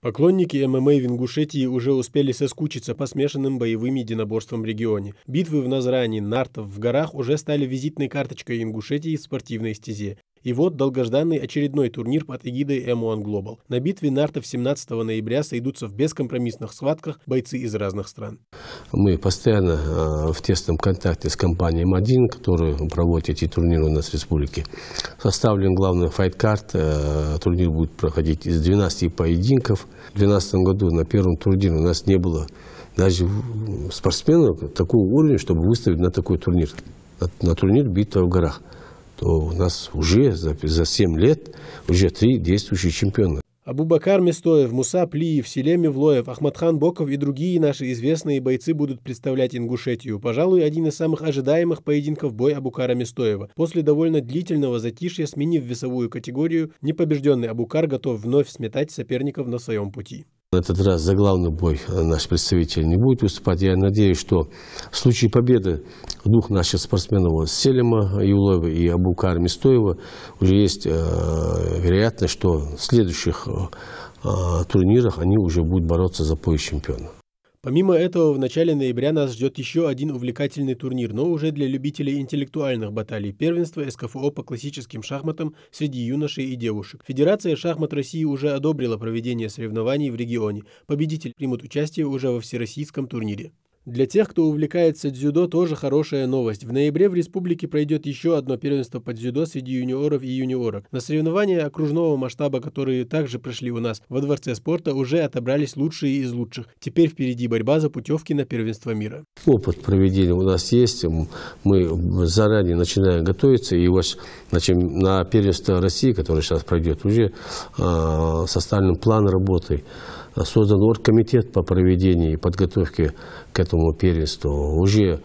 Поклонники ММА в Ингушетии уже успели соскучиться по смешанным боевым единоборствам в регионе. Битвы в Назрани, Нартов, в горах уже стали визитной карточкой Ингушетии в спортивной стезе. И вот долгожданный очередной турнир под эгидой M1 Global. На битве Нартов 17 ноября сойдутся в бескомпромиссных схватках бойцы из разных стран. Мы постоянно в тесном контакте с компанией М1, которая проводит эти турниры у нас в республике. Составлен главный файт-карт. Турнир будет проходить из 12 поединков. В 2012 году на первом турнире у нас не было даже спортсменов такого уровня, чтобы выставить на такой турнир. На турнир «Битва в горах». То у нас уже за 7 лет уже 3 действующих чемпиона. Абубакар Местоев, Муса Плиев, Селем Мевлоев, Ахматхан Боков и другие наши известные бойцы будут представлять Ингушетию. Пожалуй, один из самых ожидаемых поединков — бой Абукара Местоева. После довольно длительного затишья, сменив весовую категорию, непобежденный Абукар готов вновь сметать соперников на своем пути. На этот раз за главный бой наш представитель не будет выступать. Я надеюсь, что в случае победы двух наших спортсменов Селема Мевлоева и Абукара Местоева уже есть вероятность, что в следующих турнирах они уже будут бороться за пояс чемпиона. Помимо этого, в начале ноября нас ждет еще один увлекательный турнир, но уже для любителей интеллектуальных баталий — первенство СКФО по классическим шахматам среди юношей и девушек. Федерация шахмат России уже одобрила проведение соревнований в регионе. Победители примут участие уже во всероссийском турнире. Для тех, кто увлекается дзюдо, тоже хорошая новость. В ноябре в республике пройдет еще одно первенство по дзюдо среди юниоров и юниорок. На соревнования окружного масштаба, которые также прошли у нас во Дворце спорта, уже отобрались лучшие из лучших. Теперь впереди борьба за путевки на первенство мира. Опыт проведения у нас есть. Мы заранее начинаем готовиться. И вот на первенство России, которое сейчас пройдет, уже составлен план работы. Создан оргкомитет по проведению и подготовке к этому первенству. Уже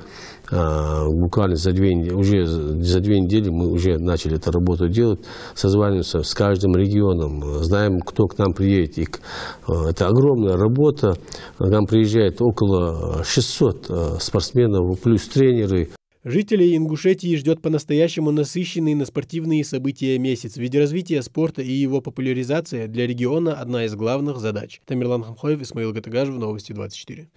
буквально за 2 недели мы уже начали эту работу делать. Созваниваемся с каждым регионом, знаем, кто к нам приедет. И это огромная работа. К нам приезжает около 600 спортсменов, плюс тренеры. Жителей Ингушетии ждет по-настоящему насыщенный на спортивные события месяц, ведь развитие спорта и его популяризация для региона — одна из главных задач. Тамерлан Хамхоев, Исмаил Гатагажев, Новости 24.